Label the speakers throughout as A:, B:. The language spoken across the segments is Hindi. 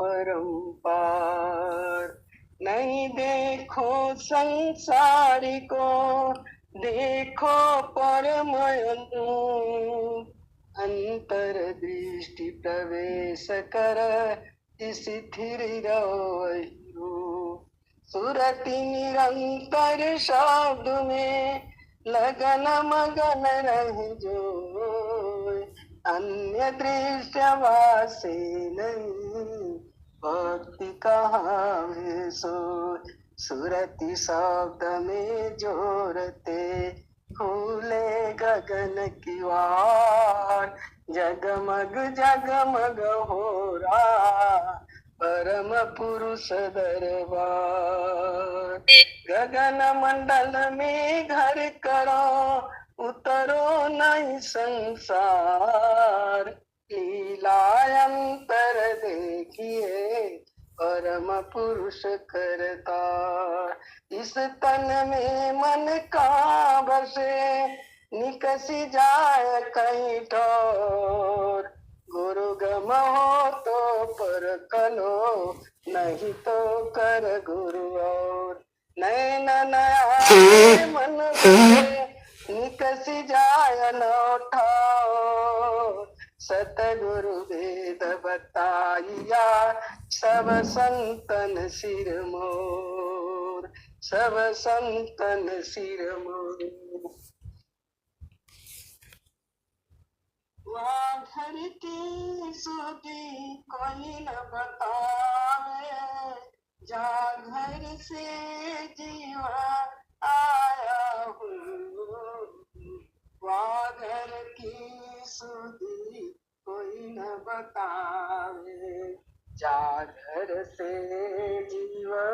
A: परम्पार। नहीं देखो संसार को, देखो परमयनु। अंतर दृष्टि प्रवेश कर, स्थिर रहो। सुरति निरंतर शब्द में, लगन मगन रह जो। अन्य दृश्य वासे नहीं, भक्ति कहावे सो। सुरति शब्द में जोरते, खुले गगन की वार। जगमग जगमग हो रहा, परम पुरुष दरबार। गगन मंडल में घर करो, उतरो नहीं संसार। लीलायंतर देखिए, परम पुरुष करता। इस तन में मन का बसे, निकसी जाए कहीं ठोर। गुरु गम हो तो पर कलो, नहीं तो कर गुरु और। नैन नया मन से, निकसी जाय लौटाओ। सतगुरु वेद बताइया, सब संतन सिर मोर। सब संतन सिर मोर। वहाँ घर की सुधी कोई न बतावे, जा घर से जीवा आया हूँ। वहाँ घर की सुधी कोई न बतावे, जा घर से जीवा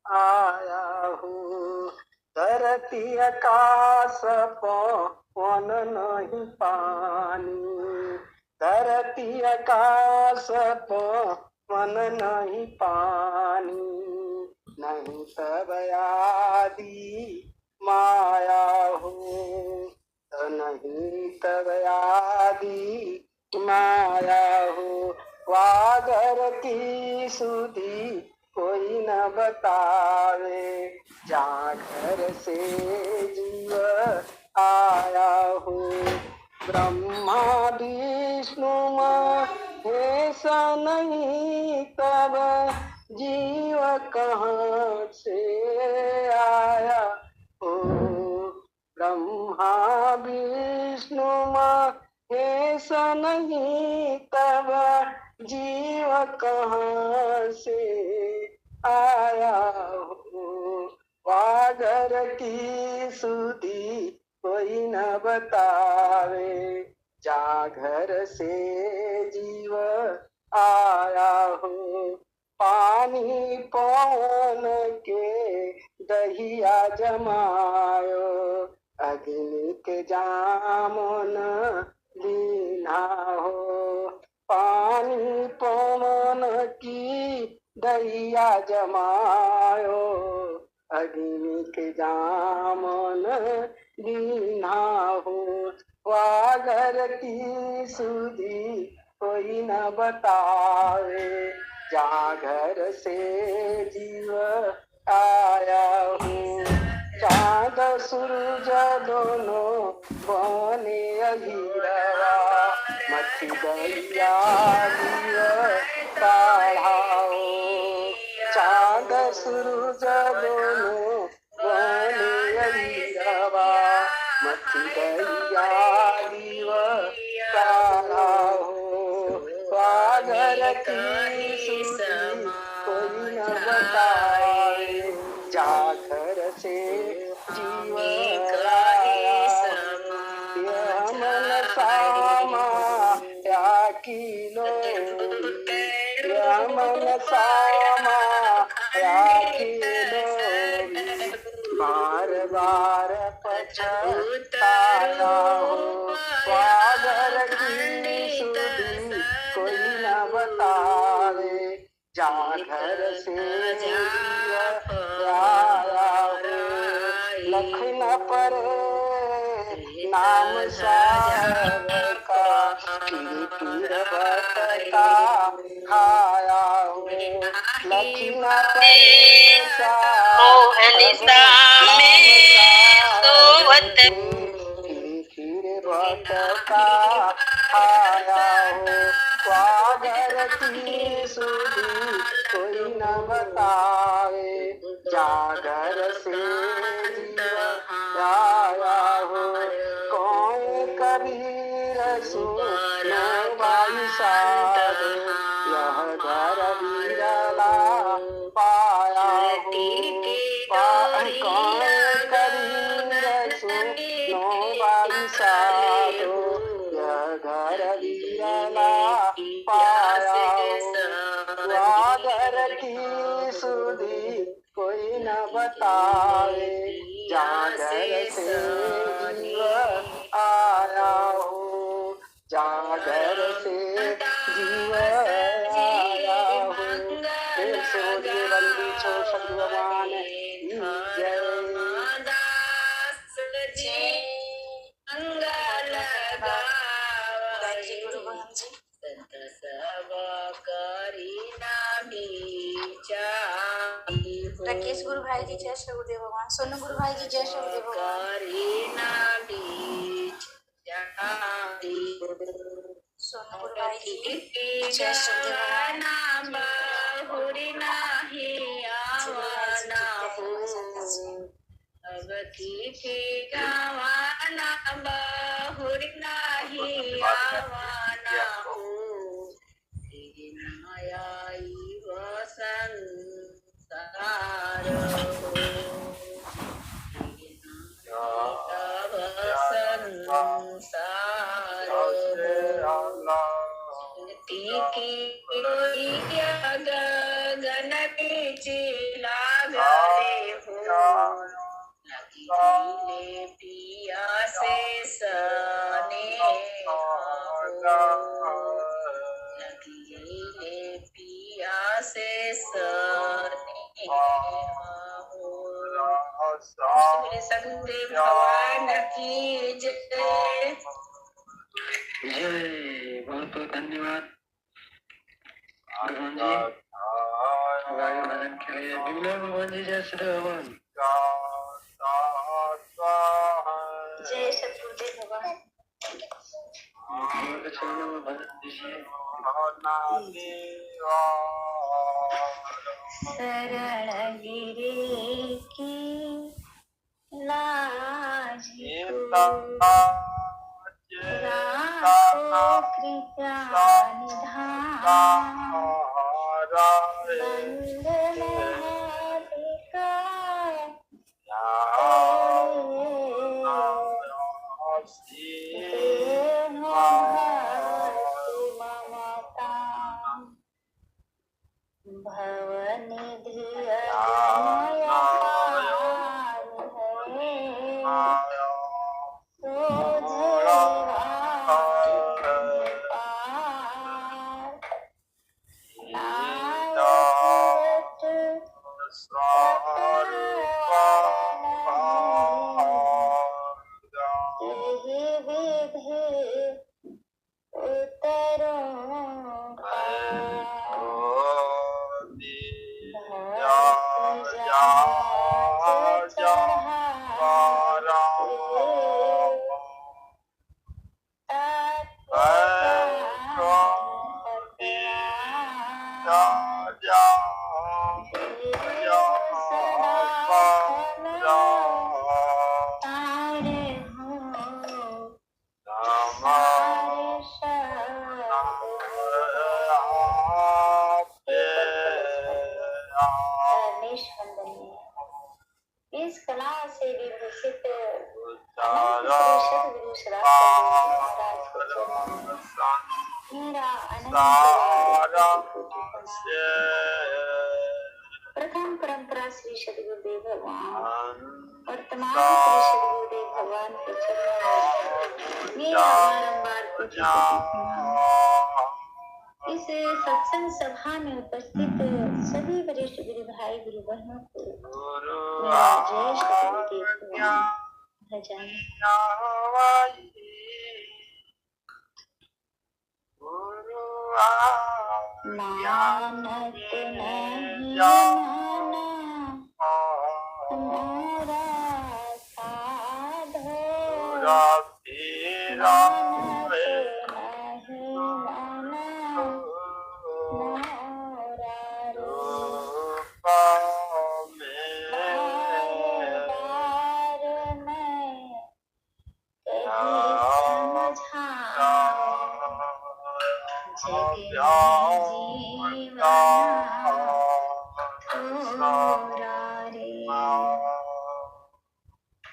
A: आया हूँ। धरती आकाश पवन नहीं पानी, धरती आकाश पवन नहीं पानी। नहीं तब आदि माया हो, तो नहीं तब आदि माया हो। वागर की सुधी कोई न बतावे, जा घर से जीव आया हूँ। ब्रह्मा विष्णु महेश नहीं तब जीव कहाँ से आया हो। ब्रह्मा विष्णु महेश नहीं तब जीव कहाँ से आया हो। वागर की सुधी कोई न बतावे, जा घर से जीव आया हो। पानी पवन के दहिया जमायो, अग्नि के जामुन लीना हो। पानी पवन की दहिया जमायो, अग्नि के जामुन लीना हो। वागर की सुधी कोई न बतावे, जा घर से जीव आया हूँ। चाँद सूरज दोनों बने अहिरवा, मच्छी गैया जीव काढ़ाओ। चाँद सूरज दोनों बने अहिरवा, मच्छी गैया जीव काढ़ाओ। वागर की सुधी कोई न बताए, जा घर से जीव आया। मन सामा या किलो, मन सामा या किलो। बार बार पछताया हो। वागर की सुधी कोई न बतावे, जा घर से जीव आया हो। लखन पर नाम साहब का, पीर बटका खाया हो। लखीना पैसा
B: मोहनिसा में सोवत
A: खीर भटका आया हो स्वागर की सुधी कोई न बतावे जागर से जीव आया हो कौन कबीर सुनो भाई साधो यह घर बिरला पाया हो कौन कबीर सुनो भाई साधो यह घर बिरला पाया हो स्वागर की सुधी कोई न बतावे जागर से जीव आया हो जागर से जीव आया हो फिर से बोलिए बंदी छो सदगुरु भगवान की जय
C: राकेश गुरु भाई जी जय श्री गुरुदेव भगवान। सोनू गुरु भाई जी जय श्री गुरुदेव भगवान। सोनू गुरु भाई जी जय श्री गुरुदेव सदगुरुदेव भगवान की जय।
D: जय बहुत बहुत धन्यवाद भगवान जी हमारे भजन के लिए बिमला भगवान जी जय श्री भगवान
C: जय सदगुरुदेव भगवान।
D: चरणों में भजन दीजिए।
C: शरण गिरे की लाज राखो कृपा निधान बंदन हारिका ममता भवनिधि इस कला से विभूषित प्रथम परंपरा श्री सदगुरुदेव भगवान वर्तमान श्री सदगुरुदेव भगवान के चरणों में बारंबार इस सत्संग सभा में उपस्थित सभी वरिष्ठ गुरु भाई गुरु बहनों को मेरा जय सदगुरुदेव भगवान भजन। मानत नहीं मोरा साधो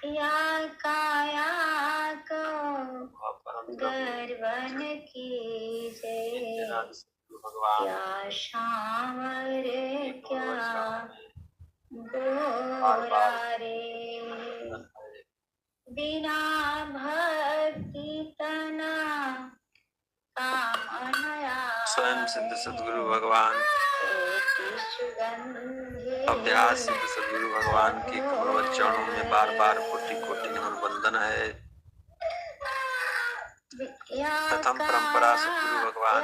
C: या काया को गर्वन कीजे क्या शावर क्या गोरा रे बिना भक्ति तना कामनया
E: स्वयं सिद्ध सद्गुरु भगवान अभ्यास सिद्ध सद्गुरु भगवान के कमल चरणों में बार बार कोटि कोटि नमन वंदन है। प्रथम परंपरा सद्गुरु भगवान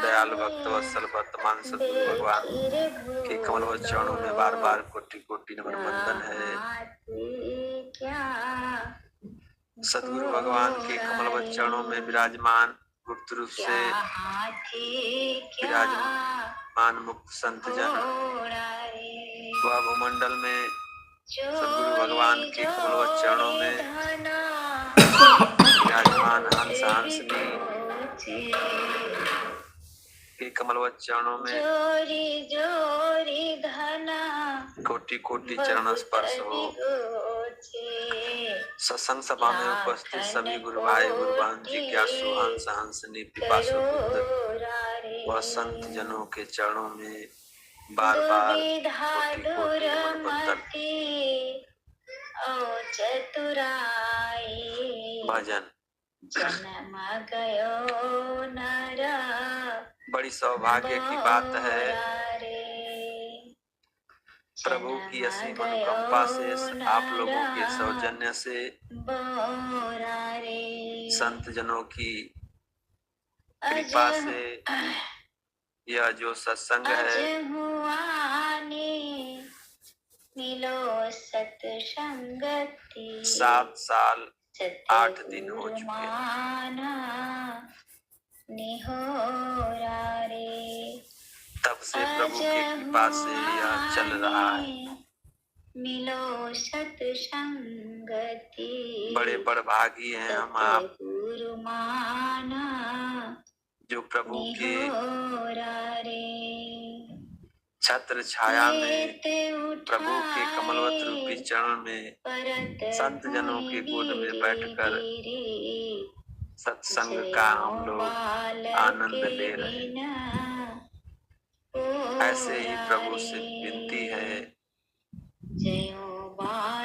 E: दयाल भक्त वत्सल वर्तमान सद्गुरु भगवान के कमल चरणों में बार बार कोटि कोटि नमन वंदन है। सद्गुरु भगवान के कमल चरणों में विराजमान गुप्त रूप से विराजमान मुक्त संत जन वह भूमंडल में सद्गुरु भगवान के कमल चरणों में विराजमान हंस हंसनी के कमल चरणों में कोटि कोटि चरण स्पर्श हो। सत्संग सभा में उपस्थित सभी गुरु भाई गुरु बहन जिज्ञासु हंस हंसनी पिपासु बुद्ध व संत जनों के चरणों में बार बार कोटि कोटि नमन भजन। बड़ी सौभाग्य की बात है, प्रभु की असीम अनुकंपा से आप लोगों के सौजन्य से संत जनों की कृपा से यह जो सत्संग है मिलो सत्संगति 7 साल 8 दिन हो चुके तब से प्रभु की कृपा से यह चल रहा है।
C: मिलो सत्संगति
E: बड़े बड़भागी हैं हम आप जो प्रभु के छत्र छाया में प्रभु के कमलवत रूपी चरण में संत जनों के गोद में बैठकर सत्संग का हम लोग आनंद ले रहे हैं। ऐसे ही प्रभु से विनती है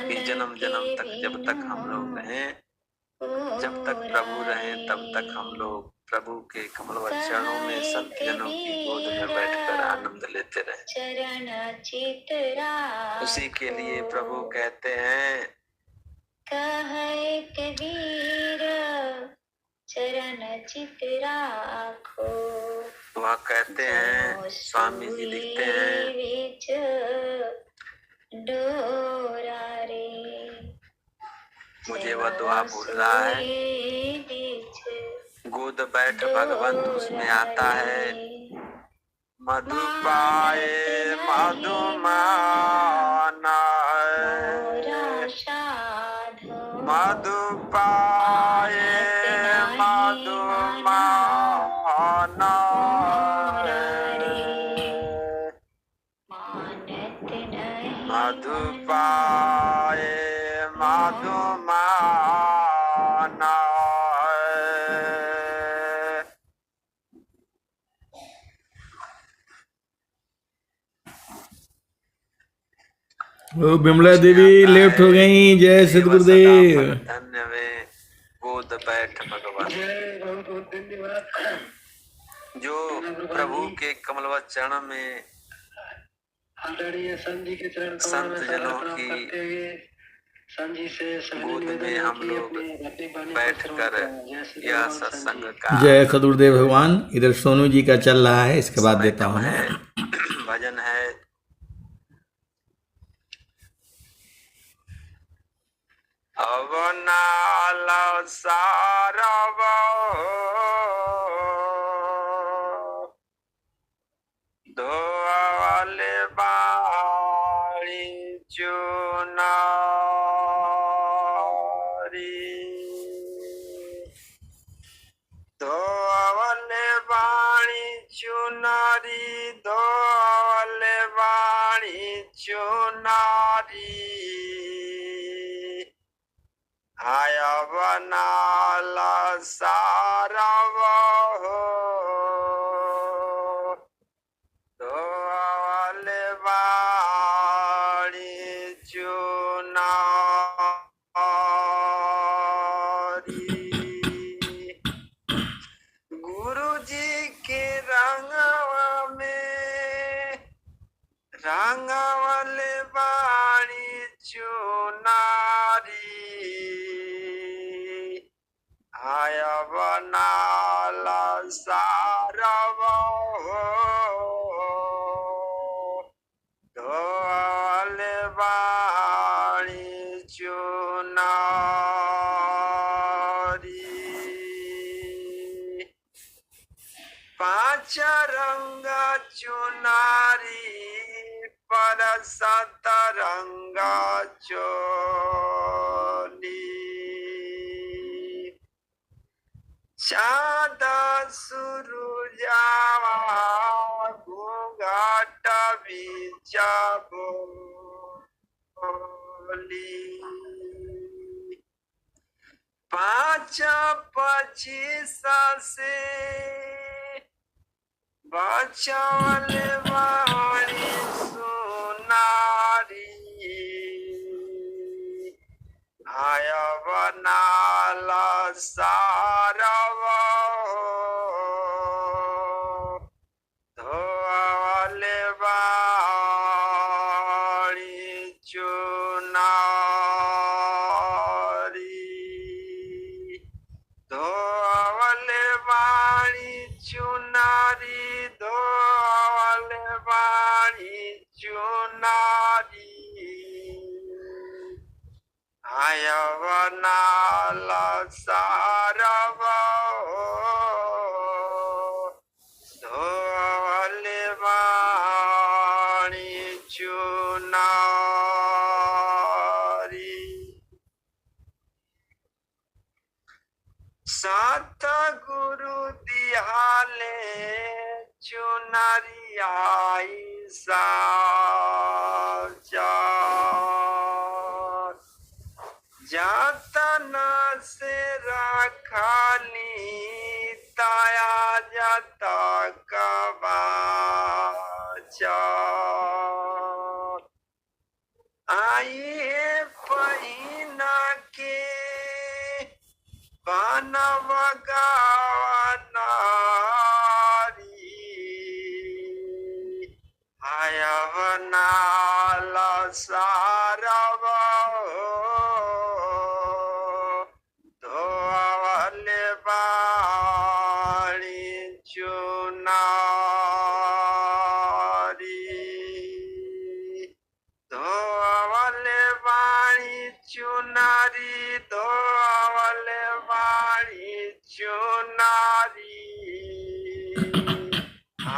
E: कि जन्म जन्म तक जब तक हम लोग रहें, जब तक प्रभु रहें, तब तक हम लोग प्रभु के कमलवत चरणों में संत जनों की गोद में बैठकर आनंद लेते रहें। उसी के लिए प्रभु कहते हैं
C: कहे कबीर चरण चित राखो।
E: वह कहते हैं, स्वामी जी लिखते हैं, मुझे वह दुआ भूल रहा है, गोद बैठ भगवंत उसमें आता है, मधु पाए मधु माना, मधु पाए मधु माना, मधु पाए मधु माना।
F: वो बिमला देवी लेफ्ट हो गई। जय सद्गुरुदेव।
E: धन्य वे गोद बैठ भगवान जो प्रभु के कमलवत चरण में संत जनों की गोद में हम लोग बैठकर यह सत्संग का
F: जय सद्गुरुदेव भगवान। इधर सोनू जी का चल रहा है, इसके बाद देता हूँ।
E: अवनाला सारव धोवाले बाड़ी चुनारी धोवाले बाड़ी चुनारी धोवाले बाड़ी चुनारी आया बनाला सारव धोवाले बाड़ी चुनारी गुरु जी के रंगवा में रंगवाले बाड़ी चुनारी आया बनाला सारव धोवाले बाड़ी चुनारी पांच रंग चुनारी पर सतरंग चोली चाँद सूरजावा घूंघट बीच बोली पाँच पच्चीस से बचवले बाड़ी सुनारी आया बनाला सारव धोवाले बाड़ी चुनारी धोवाले बाड़ी चुनारी धोवाले बाड़ी चुनारी आया बनाला सारव धोवाले बाड़ी चुनारी सतगुरु दिहाले चुनारी आई साचा जतन से रखली ताया जत कबाचा आई पहिना के बनव गावनारी आया बनाला सारव धोवाले बाड़ी चुनारी धोवाले बाड़ी चुनारी धोवाले बाड़ी चुनारी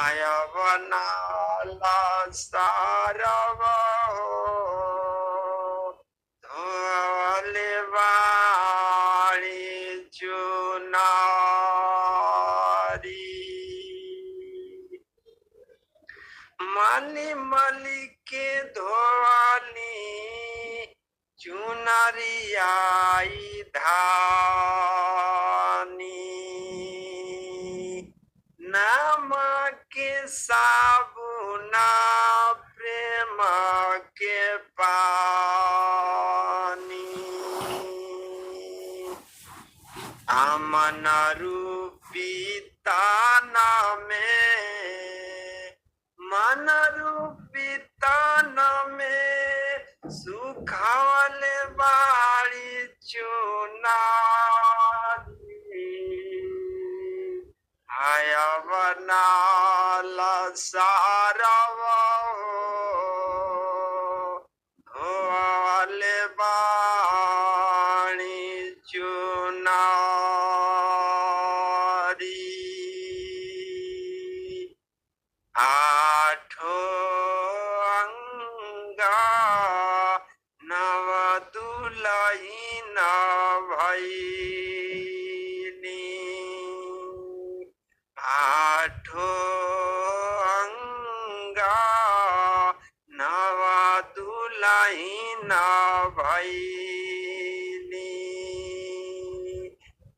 E: आया बनाला सारव धोवाले बाड़ी चुनारी माली माली के धोवाली चुनारी आई धानी नाम के साबुना प्रेम के पानी अमन रूपी ताना में मन रूपी ताना में सुखावले बाड़ी चुनारी आया बनाला सारव धोवाले बाड़ी आठो अंगा नव दुलही न भैनी आठो अंगा नव दुलही न भैनी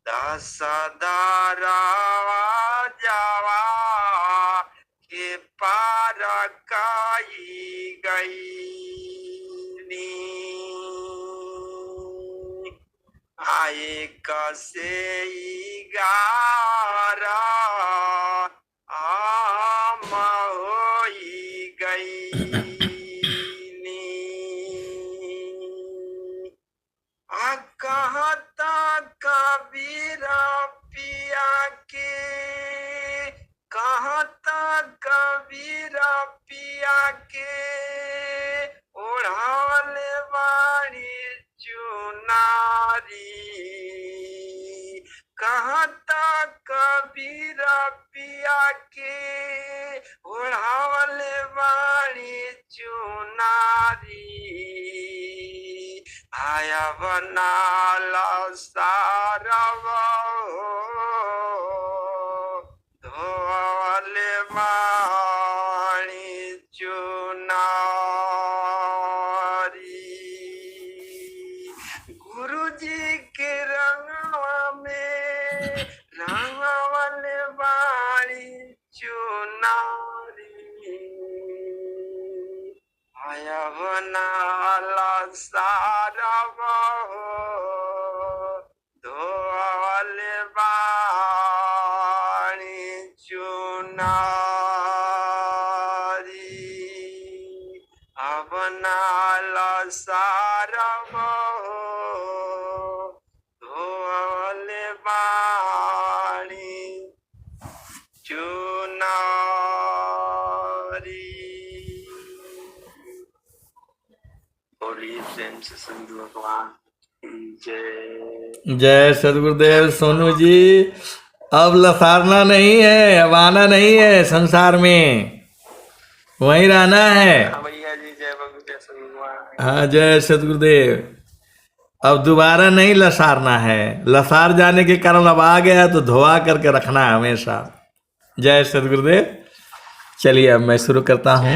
E: दस दारावा जावा के पार काई गईनी आए कसे गारा आम होई गईनी कहता कबीरा पिया के कहता कबीरा पिया के ओढ़ावल बाड़ी चुनारी कहता कबीरा पिया के ओढ़ावल बाड़ी चुनारी आया बनाला सारव धोवले बाणी चुनारी गुरुजी के रंगवा में रंगवले बाणी चुनारी आया बनाला सारव धोवले बाणी चुनारी अपनाला सारव धोवले बाणी चुनारी। बोलिए प्रेम से संधु भगवान की जय।
F: जय सदगुरुदेव। सोनू जी अब लसारना नहीं है, अब आना नहीं है संसार में, वहीं रहना है।
E: हाँ भैया जी, जय भगवान भगवान।
F: हाँ जय सदगुरुदेव। अब दोबारा नहीं लसारना है, लसार जाने के कारण अब आ गया तो धोआ करके रखना है हमेशा। जय सदगुरुदेव। चलिए अब मैं शुरू करता हूँ।